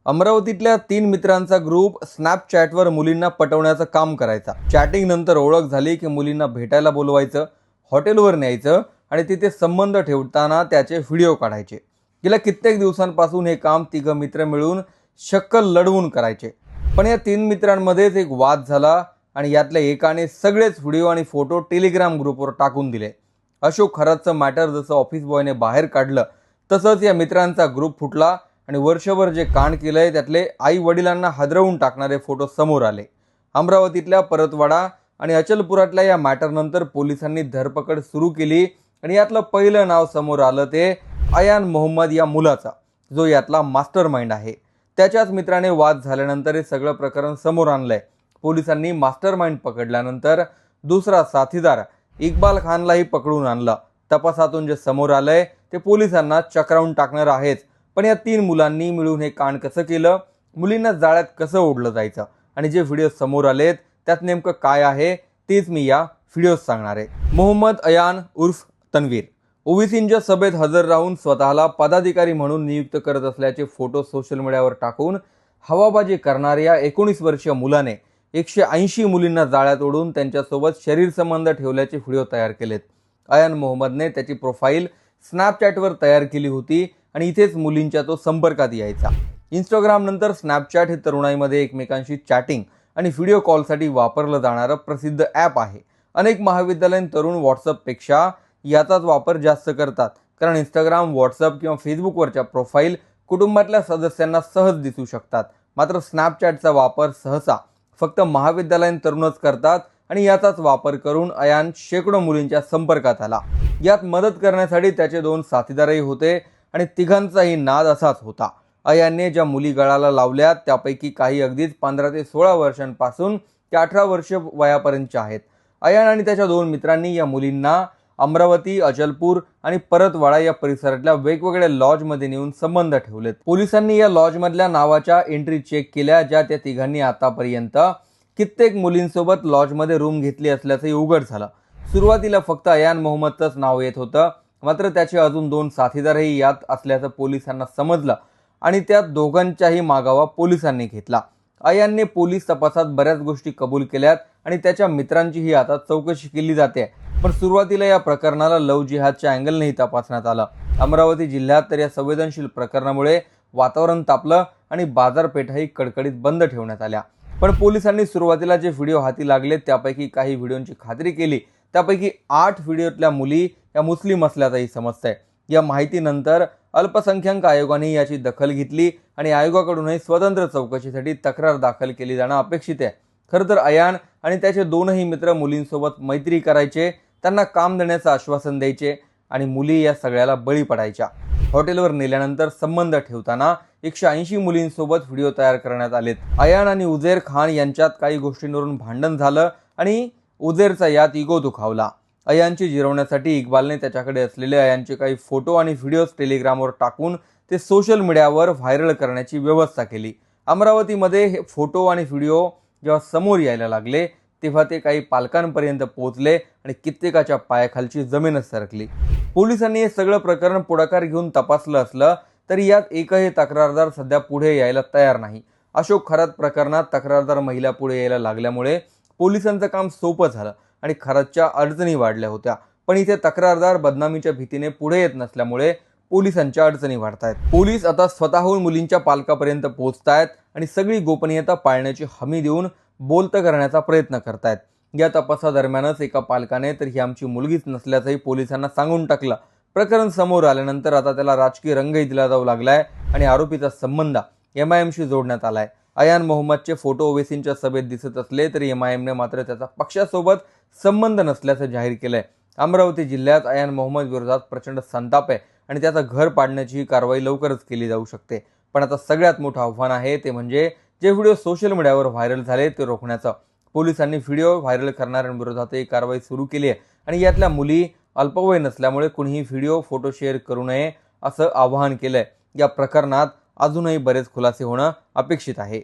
अमरावतीतल्या 3 मित्रांचा ग्रुप स्नॅपचॅटवर मुलींना पटवण्याचं काम करायचा। चॅटिंग नंतर ओळख झाली की मुलींना भेटायला बोलवायचं, हॉटेलवर न्यायचं आणि तिथे संबंध ठेवताना त्याचे व्हिडिओ काढायचे। गेल्या कित्येक दिवसांपासून हे काम तिघ मित्र मिळून शक्कल लढवून करायचे। पण या 3 मित्रांमध्येच एक वाद झाला आणि यातल्या एकाने सगळेच व्हिडिओ आणि फोटो टेलिग्राम ग्रुपवर टाकून दिले। अशोक खरातचं मॅटर जसं ऑफिस बॉयने बाहेर काढलं तसंच या मित्रांचा ग्रुप फुटला आणि वर्षभर जे कांड केलंय त्यातले आई वडिलांना हादरवून टाकणारे फोटो समोर आले। अमरावतीतल्या परतवाडा आणि अचलपुरातल्या या मॅटरनंतर पोलिसांनी धरपकड सुरू केली आणि यातलं पहिलं नाव समोर आलं ते अयान मोहम्मद या मुलाचा, जो यातला मास्टरमाइंड आहे। त्याच्याच मित्राने वाद झाल्यानंतर हे सगळं प्रकरण समोर आणलंय। पोलिसांनी मास्टरमाइंड पकडल्यानंतर दुसरा साथीदार इक्बाल खानलाही पकडून आणलं। तपासातून जे समोर आलंय ते पोलिसांना चक्रावून टाकणार आहेच। पण या 3 मुलांनी मिळून हे कांड कसं केलं, मुलींना जाळ्यात कसं ओढलं जायचं आणि जे व्हिडिओ समोर आलेत त्यात नेमकं काय आहे तेच मी या व्हिडिओत सांगणार आहे। मोहम्मद अयान उर्फ तन्वीर ओबीसींच्या सभेत हजर राहून स्वतःला पदाधिकारी म्हणून नियुक्त करत असल्याचे फोटो सोशल मीडियावर टाकून हवाबाजी करणाऱ्या 19 वर्षीय मुलाने 180 मुलींना जाळ्यात ओढून त्यांच्यासोबत शरीर संबंध ठेवल्याचे व्हिडिओ तयार केलेत। अयान मोहम्मदने त्याची प्रोफाईल स्नॅपचॅटवर तयार केली होती आणि इथेच मुलींच्या तो संपर्कात यायचा। इंस्टाग्राम नंतर स्नॅपचॅट हे तरुणाईमध्ये एकमेकांशी चॅटिंग आणि व्हिडिओ कॉलसाठी वापरलं जाणारं प्रसिद्ध ॲप आहे। अनेक महाविद्यालयीन तरुण व्हॉट्सअपपेक्षा याचाच वापर जास्त करतात, कारण इंस्टाग्राम, व्हॉट्सअप किंवा फेसबुकवरच्या प्रोफाईल कुटुंबातल्या सदस्यांना सहज दिसू शकतात। मात्र स्नॅपचॅटचा वापर सहसा फक्त महाविद्यालयीन तरुणच करतात आणि याचाच वापर करून अयान शेकडो मुलींच्या संपर्कात आला। यात मदत करण्यासाठी त्याचे 2 साथीदारही होते आणि तिघांचाही नाद असाच होता। अयानने ज्या मुली गळाला लावल्या त्यापैकी काही अगदीच 15 ते 16 वर्षांपासून ते 18 वर्ष वयापर्यंतच्या आहेत। अयान आणि त्याच्या 2 मित्रांनी या मुलींना अमरावती, अचलपूर आणि परतवाडा या परिसरातल्या वेगवेगळ्या लॉजमध्ये नेऊन संबंध ठेवलेत। पोलिसांनी या लॉजमधल्या नावाच्या एंट्री चेक केल्या, ज्या त्या तिघांनी आतापर्यंत कित्येक मुलींसोबत लॉजमध्ये रूम घेतली असल्याचंही उघड झालं। सुरुवातीला फक्त अयान मोहम्मदचंच नाव येत होतं, मात्र त्याचे अजून 2 साथीदारही यात असल्याचं पोलिसांना समजलं आणि त्यात दोघांच्याही मागावा पोलिसांनी घेतला। अयानने पोलीस तपासात बऱ्याच गोष्टी कबूल केल्यात आणि त्याच्या मित्रांचीही आता चौकशी केली जाते। पण सुरुवातीला या प्रकरणाला लव्ह जिहादच्या अँगलनेही तपासण्यात आलं। अमरावती जिल्ह्यात तर या संवेदनशील प्रकरणामुळे वातावरण तापलं आणि बाजारपेठाही कडकडीत बंद ठेवण्यात आल्या। पण पोलिसांनी सुरुवातीला जे व्हिडिओ हाती लागले त्यापैकी काही व्हिडिओंची खात्री केली, त्यापैकी 8 व्हिडिओतल्या मुली या मुस्लिम असल्याचंही समजतंय। या माहितीनंतर अल्पसंख्याक आयोगाने याची दखल घेतली आणि आयोगाकडूनही स्वतंत्र चौकशीसाठी तक्रार दाखल केली जाणं अपेक्षित आहे। खरं तर अयान आणि त्याचे 2ही मित्र मुलींसोबत मैत्री करायचे, त्यांना काम देण्याचं आश्वासन द्यायचे आणि मुली या सगळ्याला बळी पडायच्या। हॉटेलवर नेल्यानंतर संबंध ठेवताना 180 मुलींसोबत व्हिडिओ तयार करण्यात आलेत। अयान आणि उजेर खान यांच्यात काही गोष्टींवरून भांडण झालं आणि उजेरचा यात इगो दुखावला। अयानची जिरवण्यासाठी इक्बालने त्याच्याकडे असलेले अयानचे काही फोटो आणि व्हिडिओज टेलिग्रामवर टाकून ते सोशल मीडियावर व्हायरल करण्याची व्यवस्था केली। अमरावतीमध्ये हे फोटो आणि व्हिडिओ जेव्हा समोर यायला लागले तेव्हा ते काही पालकांपर्यंत पोहोचले आणि कित्येकाच्या पायाखालची जमीनच सरकली। पोलिसांनी हे सगळं प्रकरण पुढाकार घेऊन तपासलं असलं तरी यात एकही तक्रारदार सध्या पुढे यायला तयार नाही। अशोक खरात प्रकरणात तक्रारदार महिला पुढे यायला लागल्यामुळे पोलिसांचं काम सोपं झालं आणि खरातच्या अडचणी वाढल्या होत्या। पण इथे तक्रारदार बदनामीच्या भीतीने पुढे येत नसल्यामुळे पोलिसांच्या अडचणी वाढतायत। पोलीस आता स्वतःहून मुलींच्या पालकापर्यंत पोहोचतायत आणि सगळी गोपनीयता पाळण्याची हमी देऊन बोलतं करण्याचा प्रयत्न करतायत। या तपासादरम्यानच एका पालकाने तर ही आमची मुलगीच नसल्याचंही पोलिसांना सांगून टाकलं। प्रकरण समोर आल्यानंतर आता त्याला राजकीय रंगही दिला जाऊ लागलाय आणि आरोपीचा संबंध MIMशी जोडण्यात आलाय। अयान मोहम्मदचे फोटो ओवेसींच्या सभेत दिसत असले तरी MIMने मात्र त्याचा पक्षासोबत संबंध नसल्याचं जाहीर केलंय। अमरावती जिल्ह्यात अयान मोहम्मद विरोधात प्रचंड संताप आहे आणि त्याचा घर पाडण्याची कारवाई लवकरच केली जाऊ शकते। पण आता सगळ्यात मोठं आव्हान आहे ते म्हणजे जे व्हिडिओ सोशल मीडियावर व्हायरल झाले ते रोखण्याचं। पोलिसांनी व्हिडिओ व्हायरल करणाऱ्यांविरोधातही कारवाई सुरू केली आहे आणि यातल्या मुली अल्पवयीन नसल्यामुळे कुणीही व्हिडिओ, फोटो शेअर करू नये असं आवाहन केलंय। या प्रकरणात अजूनही बरेच खुलासे होणं अपेक्षित आहे।